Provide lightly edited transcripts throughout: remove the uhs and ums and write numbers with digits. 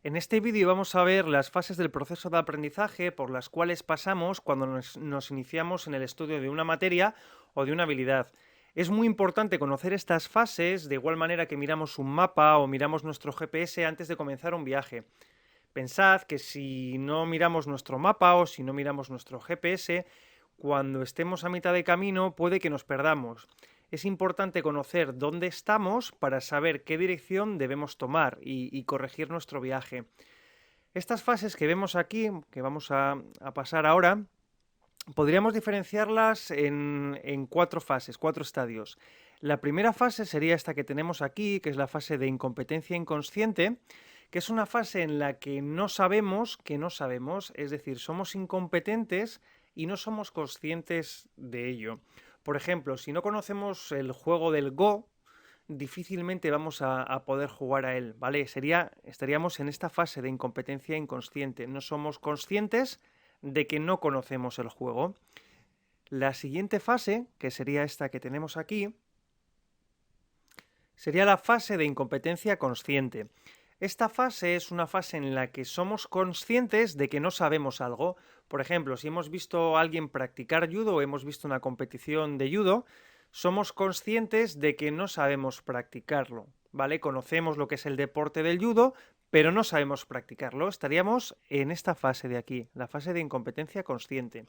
En este vídeo vamos a ver las fases del proceso de aprendizaje por las cuales pasamos cuando nos iniciamos en el estudio de una materia o de una habilidad. Es muy importante conocer estas fases de igual manera que miramos un mapa o miramos nuestro GPS antes de comenzar un viaje. Pensad que si no miramos nuestro mapa o si no miramos nuestro GPS, cuando estemos a mitad de camino puede que nos perdamos. Es importante conocer dónde estamos para saber qué dirección debemos tomar y corregir nuestro viaje. Estas fases que vemos aquí, que vamos a pasar ahora, podríamos diferenciarlas en cuatro fases, cuatro estadios. La primera fase sería esta que tenemos aquí, que es la fase de incompetencia inconsciente, que es una fase en la que no sabemos que no sabemos, es decir, somos incompetentes y no somos conscientes de ello. Por ejemplo, si no conocemos el juego del Go, difícilmente vamos a poder jugar a él, ¿vale? Estaríamos en esta fase de incompetencia inconsciente. No somos conscientes de que no conocemos el juego. La siguiente fase, que sería esta que tenemos aquí, sería la fase de incompetencia consciente. Esta fase es una fase en la que somos conscientes de que no sabemos algo. Por ejemplo, si hemos visto a alguien practicar judo o hemos visto una competición de judo, somos conscientes de que no sabemos practicarlo, ¿vale? Conocemos lo que es el deporte del judo, pero no sabemos practicarlo. Estaríamos en esta fase de aquí, la fase de incompetencia consciente.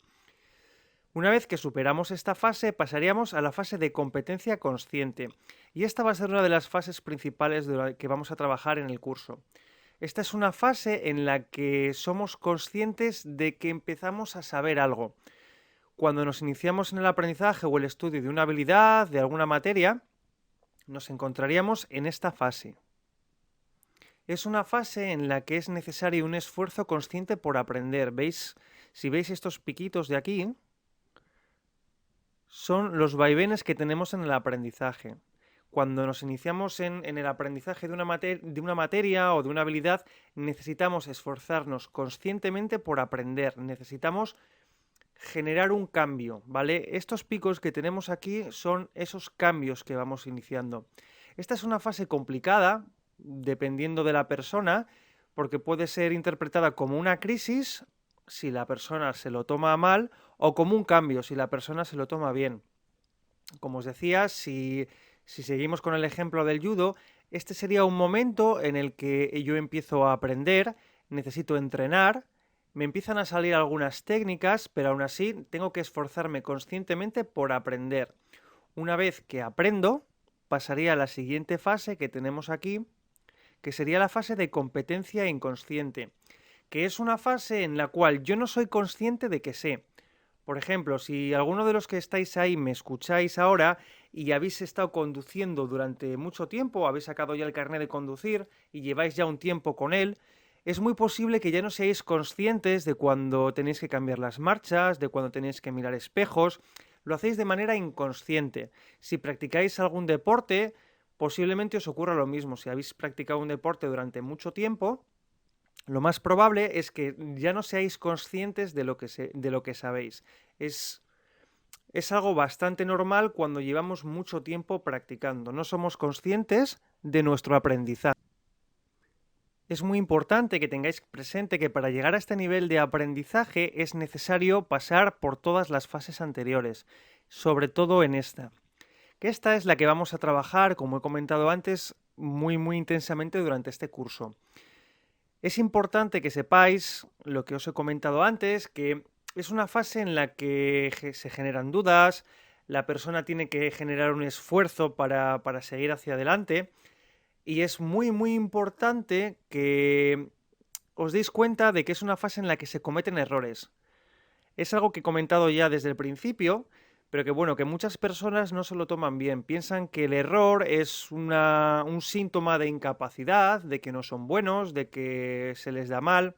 Una vez que superamos esta fase, pasaríamos a la fase de competencia consciente. Y esta va a ser una de las fases principales de la que vamos a trabajar en el curso. Esta es una fase en la que somos conscientes de que empezamos a saber algo. Cuando nos iniciamos en el aprendizaje o el estudio de una habilidad, de alguna materia, nos encontraríamos en esta fase. Es una fase en la que es necesario un esfuerzo consciente por aprender. ¿Veis? Si veis estos piquitos de aquí, son los vaivenes que tenemos en el aprendizaje. Cuando nos iniciamos en el aprendizaje de una materia o de una habilidad, necesitamos esforzarnos conscientemente por aprender. Necesitamos generar un cambio, ¿vale? Estos picos que tenemos aquí son esos cambios que vamos iniciando. Esta es una fase complicada, dependiendo de la persona, porque puede ser interpretada como una crisis si la persona se lo toma mal o como un cambio si la persona se lo toma bien. Como os decía, si seguimos con el ejemplo del judo, este sería un momento en el que yo empiezo a aprender, necesito entrenar, me empiezan a salir algunas técnicas, pero aún así tengo que esforzarme conscientemente por aprender. Una vez que aprendo, pasaría a la siguiente fase que tenemos aquí, que sería la fase de competencia inconsciente, que es una fase en la cual yo no soy consciente de que sé. Por ejemplo, si alguno de los que estáis ahí me escucháis ahora y habéis estado conduciendo durante mucho tiempo, habéis sacado ya el carnet de conducir y lleváis ya un tiempo con él, es muy posible que ya no seáis conscientes de cuando tenéis que cambiar las marchas, de cuando tenéis que mirar espejos, lo hacéis de manera inconsciente. Si practicáis algún deporte, posiblemente os ocurra lo mismo. Si habéis practicado un deporte durante mucho tiempo, lo más probable es que ya no seáis conscientes de lo que sabéis. Es, es algo bastante normal cuando llevamos mucho tiempo practicando. No somos conscientes de nuestro aprendizaje. Es muy importante que tengáis presente que para llegar a este nivel de aprendizaje es necesario pasar por todas las fases anteriores, sobre todo en esta. Que esta es la que vamos a trabajar, como he comentado antes, muy intensamente durante este curso. Es importante que sepáis lo que os he comentado antes, que es una fase en la que se generan dudas, la persona tiene que generar un esfuerzo para seguir hacia adelante y es muy importante que os deis cuenta de que es una fase en la que se cometen errores. Es algo que he comentado ya desde el principio, pero que bueno, que muchas personas no se lo toman bien. Piensan que el error es un síntoma de incapacidad, de que no son buenos, de que se les da mal.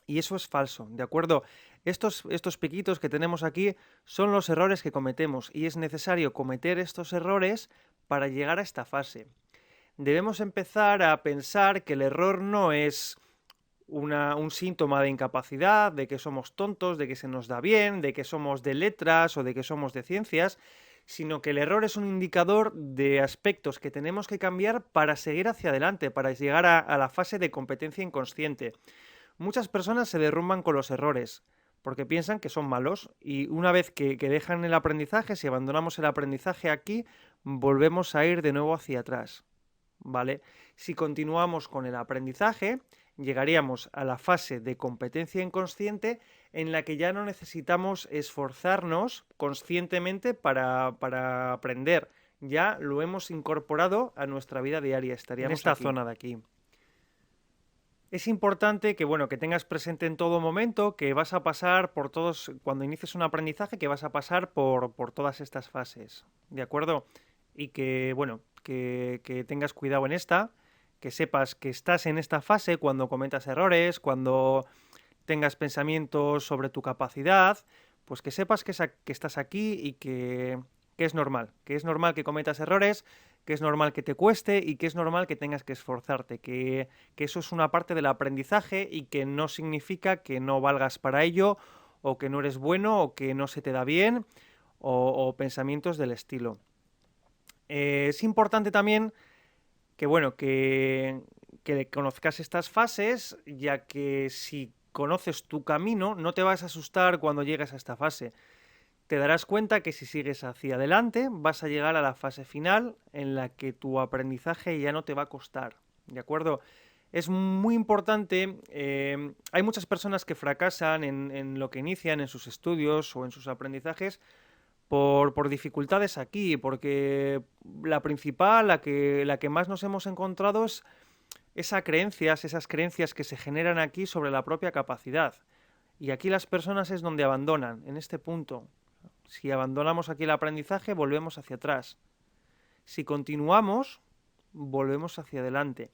Y eso es falso, ¿de acuerdo? Estos piquitos que tenemos aquí son los errores que cometemos y es necesario cometer estos errores para llegar a esta fase. Debemos empezar a pensar que el error no es un síntoma de incapacidad, de que somos tontos, de que se nos da bien, de que somos de letras o de que somos de ciencias, sino que el error es un indicador de aspectos que tenemos que cambiar para seguir hacia adelante, para llegar a la fase de competencia inconsciente. Muchas personas se derrumban con los errores porque piensan que son malos y una vez que dejan el aprendizaje, si abandonamos el aprendizaje aquí, volvemos a ir de nuevo hacia atrás, ¿vale? Si continuamos con el aprendizaje, llegaríamos a la fase de competencia inconsciente en la que ya no necesitamos esforzarnos conscientemente para aprender. Ya lo hemos incorporado a nuestra vida diaria, estaríamos en esta zona de aquí. Es importante que, bueno, que tengas presente en todo momento que vas a pasar por todos, cuando inicies un aprendizaje, que vas a pasar por todas estas fases, ¿de acuerdo? Y que, bueno, que tengas cuidado en esta, que sepas que estás en esta fase cuando cometas errores, cuando tengas pensamientos sobre tu capacidad, pues que sepas que estás aquí y que es normal que cometas errores, que es normal que te cueste y que es normal que tengas que esforzarte, que eso es una parte del aprendizaje y que no significa que no valgas para ello o que no eres bueno o que no se te da bien o pensamientos del estilo. Es importante también que, bueno, que conozcas estas fases, ya que si conoces tu camino, no te vas a asustar cuando llegues a esta fase. Te darás cuenta que si sigues hacia adelante, vas a llegar a la fase final en la que tu aprendizaje ya no te va a costar, ¿de acuerdo? Es muy importante, hay muchas personas que fracasan en lo que inician, en sus estudios o en sus aprendizajes, por dificultades aquí, porque la principal, la que más nos hemos encontrado es esas creencias que se generan aquí sobre la propia capacidad. Y aquí las personas es donde abandonan, en este punto. Si abandonamos aquí el aprendizaje, volvemos hacia atrás. Si continuamos, volvemos hacia adelante.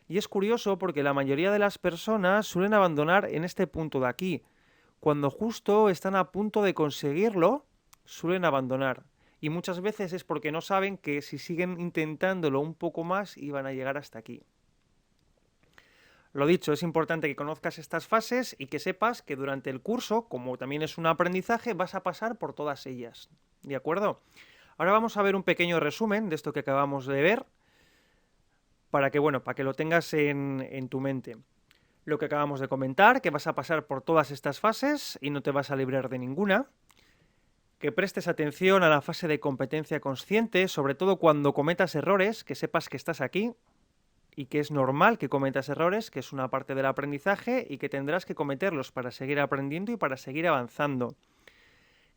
Y es curioso porque la mayoría de las personas suelen abandonar en este punto de aquí. Cuando justo están a punto de conseguirlo, suelen abandonar. Y muchas veces es porque no saben que si siguen intentándolo un poco más, iban a llegar hasta aquí. Lo dicho, es importante que conozcas estas fases y que sepas que durante el curso, como también es un aprendizaje, vas a pasar por todas ellas. ¿De acuerdo? Ahora vamos a ver un pequeño resumen de esto que acabamos de ver para que, bueno, para que lo tengas en tu mente. Lo que acabamos de comentar, que vas a pasar por todas estas fases y no te vas a librar de ninguna. Que prestes atención a la fase de competencia consciente, sobre todo cuando cometas errores, que sepas que estás aquí, y que es normal que cometas errores, que es una parte del aprendizaje y que tendrás que cometerlos para seguir aprendiendo y para seguir avanzando.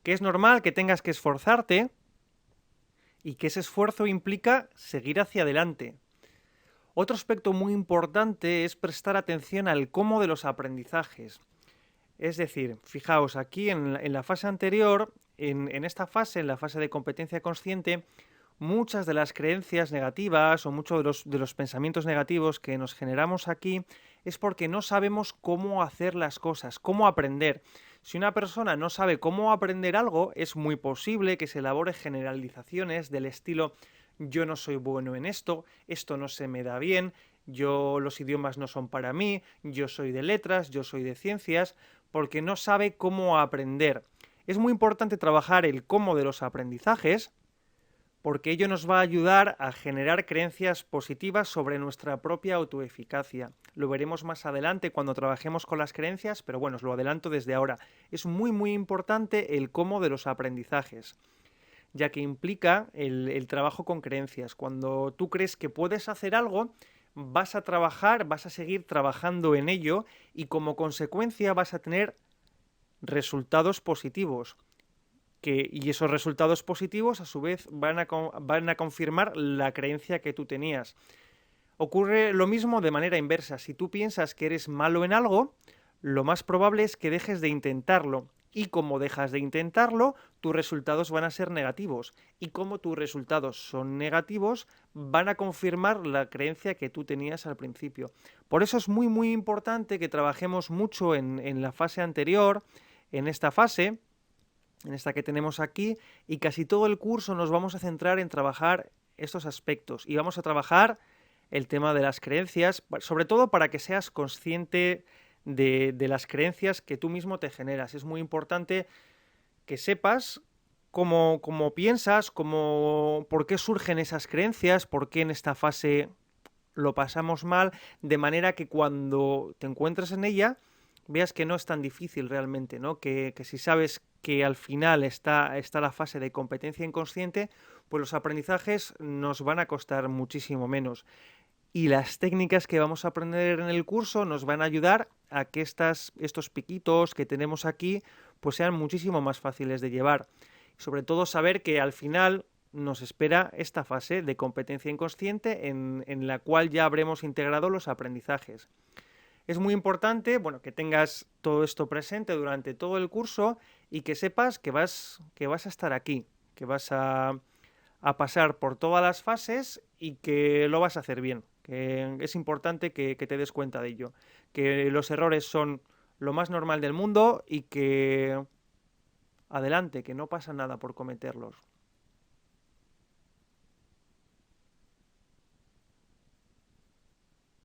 Que es normal que tengas que esforzarte y que ese esfuerzo implica seguir hacia adelante. Otro aspecto muy importante es prestar atención al cómo de los aprendizajes. Es decir, fijaos, aquí en la fase anterior, en esta fase, en la fase de competencia consciente, muchas de las creencias negativas o muchos de los pensamientos negativos que nos generamos aquí es porque no sabemos cómo hacer las cosas, cómo aprender. Si una persona no sabe cómo aprender algo, es muy posible que se elabore generalizaciones del estilo yo no soy bueno en esto no se me da bien, los idiomas no son para mí, yo soy de letras, yo soy de ciencias, porque no sabe cómo aprender. Es muy importante trabajar el cómo de los aprendizajes, porque ello nos va a ayudar a generar creencias positivas sobre nuestra propia autoeficacia. Lo veremos más adelante cuando trabajemos con las creencias, pero bueno, os lo adelanto desde ahora. Es muy importante el cómo de los aprendizajes, ya que implica el trabajo con creencias. Cuando tú crees que puedes hacer algo, vas a trabajar, vas a seguir trabajando en ello y como consecuencia vas a tener resultados positivos. Y esos resultados positivos a su vez van a confirmar la creencia que tú tenías. Ocurre lo mismo de manera inversa. Si tú piensas que eres malo en algo, lo más probable es que dejes de intentarlo. Y como dejas de intentarlo, tus resultados van a ser negativos. Y como tus resultados son negativos, van a confirmar la creencia que tú tenías al principio. Por eso es muy importante que trabajemos mucho en la fase anterior, en esta fase, en esta que tenemos aquí, y casi todo el curso nos vamos a centrar en trabajar estos aspectos. Y vamos a trabajar el tema de las creencias, sobre todo para que seas consciente de las creencias que tú mismo te generas. Es muy importante que sepas cómo piensas, por qué surgen esas creencias, por qué en esta fase lo pasamos mal, de manera que cuando te encuentres en ella, veas que no es tan difícil realmente, ¿no? Que si sabes que al final está la fase de competencia inconsciente, pues los aprendizajes nos van a costar muchísimo menos. Y las técnicas que vamos a aprender en el curso nos van a ayudar a que estos piquitos que tenemos aquí pues sean muchísimo más fáciles de llevar. Sobre todo saber que al final nos espera esta fase de competencia inconsciente en la cual ya habremos integrado los aprendizajes. Es muy importante, bueno, que tengas todo esto presente durante todo el curso y que sepas que vas a estar aquí, que vas a pasar por todas las fases y que lo vas a hacer bien. Que es importante que te des cuenta de ello. Que los errores son lo más normal del mundo y que adelante, que no pasa nada por cometerlos.